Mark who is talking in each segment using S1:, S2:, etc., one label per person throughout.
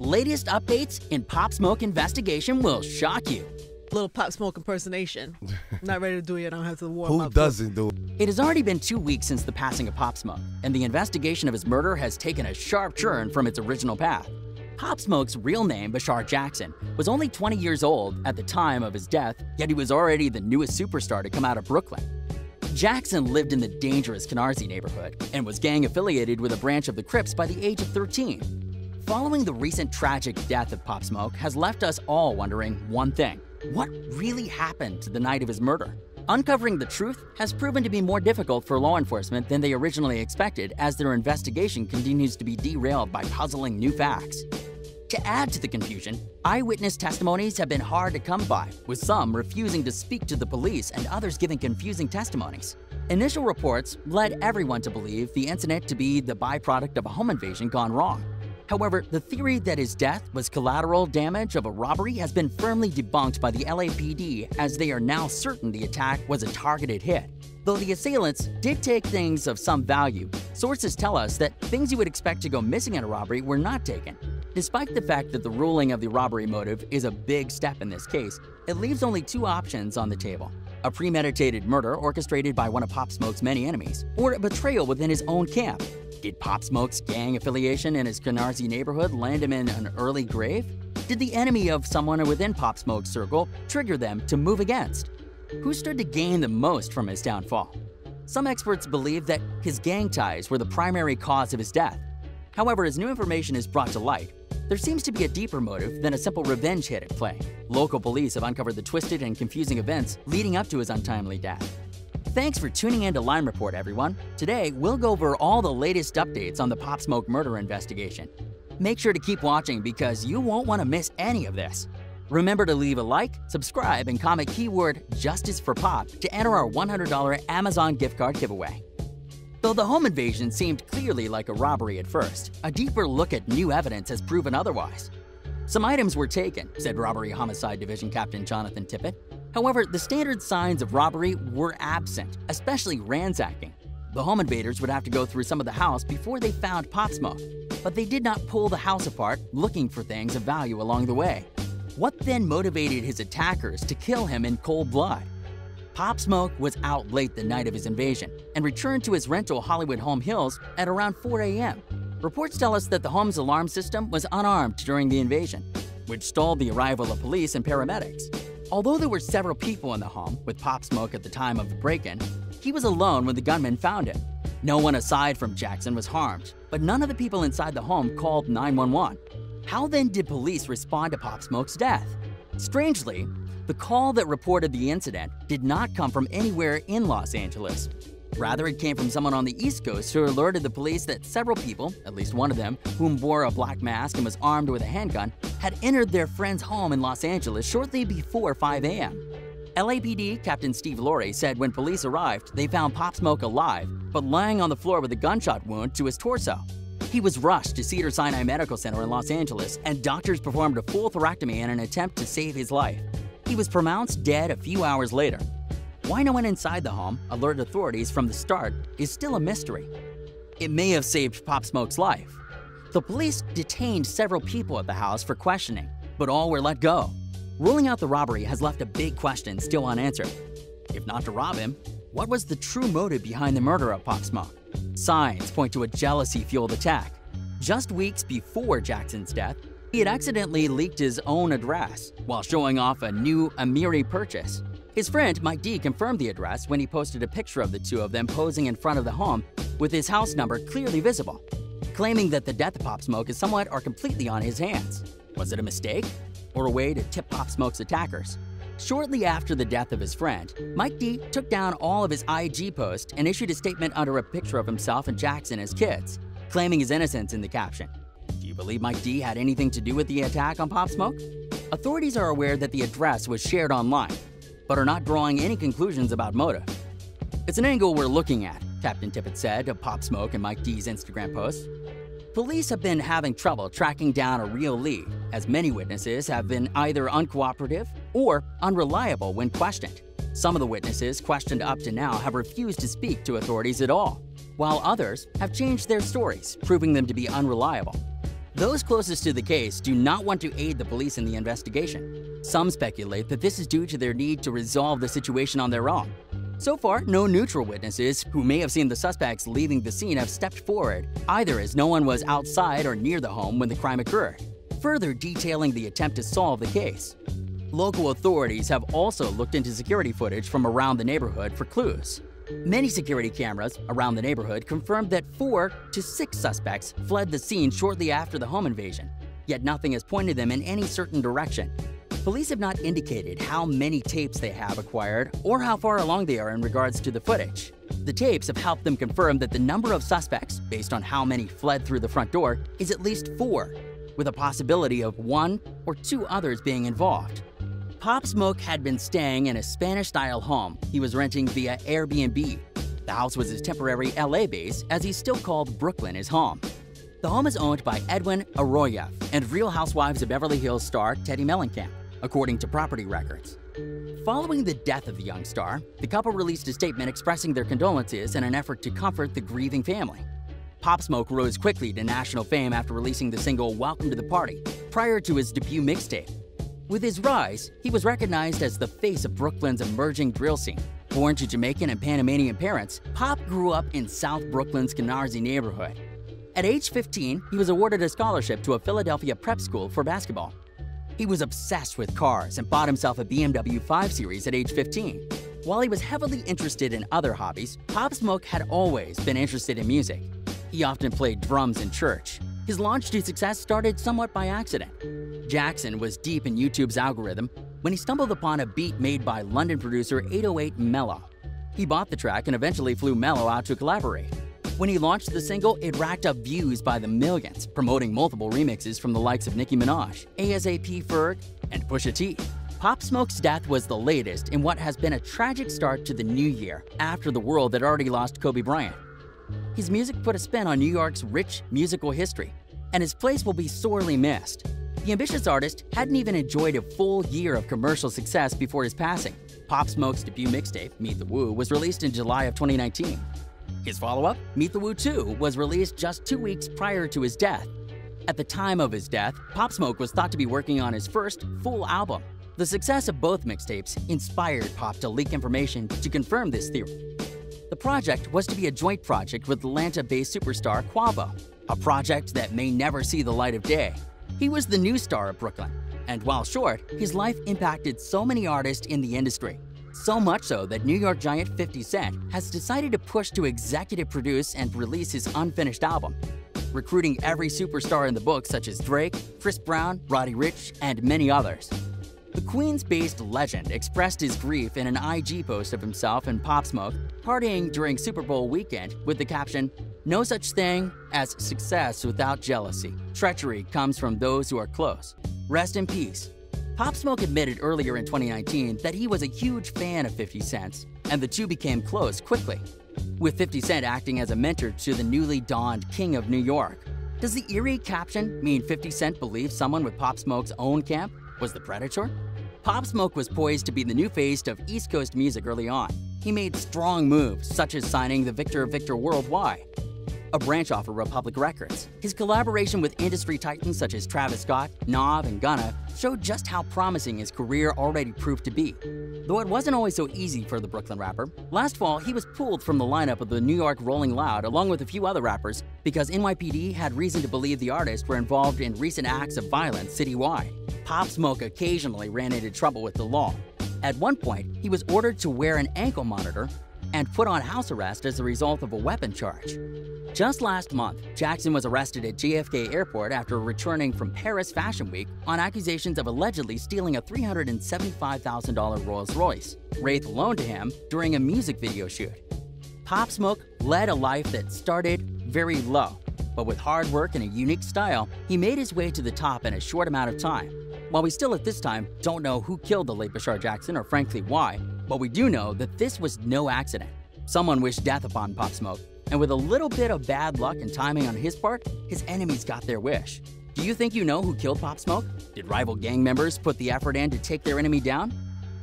S1: Latest updates in Pop Smoke investigation will shock you.
S2: Little Pop Smoke impersonation. Not ready to do it yet. I don't have to warm up.
S3: Who doesn't do it?
S1: It has already been 2 weeks since the passing of Pop Smoke, and the investigation of his murder has taken a sharp turn from its original path. Pop Smoke's real name, Bashar Jackson, was only 20 years old at the time of his death, yet he was already the newest superstar to come out of Brooklyn. Jackson lived in the dangerous Canarsie neighborhood and was gang-affiliated with a branch of the Crips by the age of 13. Following the recent tragic death of Pop Smoke has left us all wondering one thing: what really happened to the night of his murder? Uncovering the truth has proven to be more difficult for law enforcement than they originally expected, as their investigation continues to be derailed by puzzling new facts. To add to the confusion, eyewitness testimonies have been hard to come by, with some refusing to speak to the police and others giving confusing testimonies. Initial reports led everyone to believe the incident to be the byproduct of a home invasion gone wrong. However, the theory that his death was collateral damage of a robbery has been firmly debunked by the LAPD, as they are now certain the attack was a targeted hit. Though the assailants did take things of some value, sources tell us that things you would expect to go missing in a robbery were not taken. Despite the fact that the ruling of the robbery motive is a big step in this case, it leaves only two options on the table: a premeditated murder orchestrated by one of Pop Smoke's many enemies, or a betrayal within his own camp. Did Pop Smoke's gang affiliation in his Canarsie neighborhood land him in an early grave? Did the enemy of someone within Pop Smoke's circle trigger them to move against? Who stood to gain the most from his downfall? Some experts believe that his gang ties were the primary cause of his death. However, as new information is brought to light, there seems to be a deeper motive than a simple revenge hit at play. Local police have uncovered the twisted and confusing events leading up to his untimely death. Thanks for tuning in to Line Report, everyone. Today, we'll go over all the latest updates on the Pop Smoke murder investigation. Make sure to keep watching because you won't want to miss any of this. Remember to leave a like, subscribe, and comment keyword Justice for Pop to enter our $100 Amazon gift card giveaway. Though the home invasion seemed clearly like a robbery at first, a deeper look at new evidence has proven otherwise. Some items were taken, said Robbery Homicide Division Captain Jonathan Tippett. However, the standard signs of robbery were absent, especially ransacking. The home invaders would have to go through some of the house before they found Pop Smoke, but they did not pull the house apart looking for things of value along the way. What then motivated his attackers to kill him in cold blood? Pop Smoke was out late the night of his invasion and returned to his rental Hollywood Home Hills at around 4 a.m. Reports tell us that the home's alarm system was unarmed during the invasion, which stalled the arrival of police and paramedics. Although there were several people in the home with Pop Smoke at the time of the break-in, he was alone when the gunman found him. No one aside from Jackson was harmed, but none of the people inside the home called 911. How then did police respond to Pop Smoke's death? Strangely, the call that reported the incident did not come from anywhere in Los Angeles. Rather, it came from someone on the East Coast who alerted the police that several people, at least one of them, whom bore a black mask and was armed with a handgun, had entered their friend's home in Los Angeles shortly before 5 a.m. LAPD Captain Steve Laurie said when police arrived, they found Pop Smoke alive, but lying on the floor with a gunshot wound to his torso. He was rushed to Cedars-Sinai Medical Center in Los Angeles, and doctors performed a full thoracotomy in an attempt to save his life. He was pronounced dead a few hours later. Why no one inside the home alerted authorities from the start is still a mystery. It may have saved Pop Smoke's life. The police detained several people at the house for questioning, but all were let go. Ruling out the robbery has left a big question still unanswered. If not to rob him, what was the true motive behind the murder of Pop Smoke? Signs point to a jealousy-fueled attack. Just weeks before Jackson's death, he had accidentally leaked his own address while showing off a new Amiri purchase. His friend Mike D confirmed the address when he posted a picture of the two of them posing in front of the home with his house number clearly visible, claiming that the death of Pop Smoke is somewhat or completely on his hands. Was it a mistake or a way to tip Pop Smoke's attackers? Shortly after the death of his friend, Mike D took down all of his IG posts and issued a statement under a picture of himself and Jackson as kids, claiming his innocence in the caption. Do you believe Mike D had anything to do with the attack on Pop Smoke? Authorities are aware that the address was shared online, but are not drawing any conclusions about motive. It's an angle we're looking at, Captain Tippett said of Pop Smoke and Mike D's Instagram post. Police have been having trouble tracking down a real lead, as many witnesses have been either uncooperative or unreliable when questioned. Some of the witnesses questioned up to now have refused to speak to authorities at all, while others have changed their stories, proving them to be unreliable. Those closest to the case do not want to aid the police in the investigation. Some speculate that this is due to their need to resolve the situation on their own. So far, no neutral witnesses who may have seen the suspects leaving the scene have stepped forward, either as no one was outside or near the home when the crime occurred, further detailing the attempt to solve the case. Local authorities have also looked into security footage from around the neighborhood for clues. Many security cameras around the neighborhood confirmed that 4 to 6 suspects fled the scene shortly after the home invasion, yet nothing has pointed them in any certain direction. Police have not indicated how many tapes they have acquired or how far along they are in regards to the footage. The tapes have helped them confirm that the number of suspects, based on how many fled through the front door, is at least 4, with a possibility of 1 or 2 others being involved. Pop Smoke had been staying in a Spanish-style home he was renting via Airbnb. The house was his temporary LA base, as he still called Brooklyn his home. The home is owned by Edwin Arroyo and Real Housewives of Beverly Hills star Teddy Mellencamp, according to property records. Following the death of the young star, the couple released a statement expressing their condolences in an effort to comfort the grieving family. Pop Smoke rose quickly to national fame after releasing the single Welcome to the Party, prior to his debut mixtape. With his rise, he was recognized as the face of Brooklyn's emerging drill scene. Born to Jamaican and Panamanian parents, Pop grew up in South Brooklyn's Canarsie neighborhood. At age 15, he was awarded a scholarship to a Philadelphia prep school for basketball. He was obsessed with cars and bought himself a BMW 5 Series at age 15. While he was heavily interested in other hobbies, Pop Smoke had always been interested in music. He often played drums in church. His launch to success started somewhat by accident. Jackson was deep in YouTube's algorithm when he stumbled upon a beat made by London producer 808 Mello. He bought the track and eventually flew Mello out to collaborate. When he launched the single, it racked up views by the millions, promoting multiple remixes from the likes of Nicki Minaj, ASAP Ferg, and Pusha T. Pop Smoke's death was the latest in what has been a tragic start to the new year after the world had already lost Kobe Bryant. His music put a spin on New York's rich musical history, and his place will be sorely missed. The ambitious artist hadn't even enjoyed a full year of commercial success before his passing. Pop Smoke's debut mixtape, Meet the Woo, was released in July of 2019. His follow-up, Meet the Woo 2, was released just 2 weeks prior to his death. At the time of his death, Pop Smoke was thought to be working on his first full album. The success of both mixtapes inspired Pop to leak information to confirm this theory. The project was to be a joint project with Atlanta-based superstar Quavo, a project that may never see the light of day. He was the new star of Brooklyn, and while short, his life impacted so many artists in the industry. So much so that New York giant 50 Cent has decided to push to executive produce and release his unfinished album, recruiting every superstar in the book such as Drake, Chris Brown, Roddy Ricch, and many others. The Queens-based legend expressed his grief in an IG post of himself and Pop Smoke partying during Super Bowl weekend with the caption, "No such thing as success without jealousy. Treachery comes from those who are close. Rest in peace." Pop Smoke admitted earlier in 2019 that he was a huge fan of 50 Cent, and the two became close quickly, with 50 Cent acting as a mentor to the newly dawned King of New York. Does the eerie caption mean 50 Cent believed someone with Pop Smoke's own camp was the predator? Pop Smoke was poised to be the new face of East Coast music early on. He made strong moves, such as signing the Victor Worldwide, a branch off of Republic Records. His collaboration with industry titans such as Travis Scott, Nav, and Gunna showed just how promising his career already proved to be. Though it wasn't always so easy for the Brooklyn rapper, last fall he was pulled from the lineup of the New York Rolling Loud along with a few other rappers because NYPD had reason to believe the artists were involved in recent acts of violence citywide. Pop Smoke occasionally ran into trouble with the law. At one point, he was ordered to wear an ankle monitor and put on house arrest as a result of a weapon charge. Just last month, Jackson was arrested at JFK Airport after returning from Paris Fashion Week on accusations of allegedly stealing a $375,000 Rolls-Royce, wraith loaned to him during a music video shoot. Pop Smoke led a life that started very low, but with hard work and a unique style, he made his way to the top in a short amount of time. While we still at this time don't know who killed the late Bashar Jackson or frankly why, but we do know that this was no accident. Someone wished death upon Pop Smoke, and with a little bit of bad luck and timing on his part, his enemies got their wish. Do you think you know who killed Pop Smoke? Did rival gang members put the effort in to take their enemy down?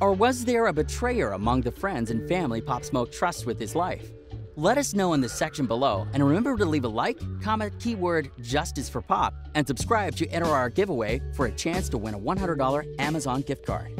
S1: Or was there a betrayer among the friends and family Pop Smoke trusts with his life? Let us know in the section below, and remember to leave a like, comment keyword Justice for Pop, and subscribe to enter our giveaway for a chance to win a $100 Amazon gift card.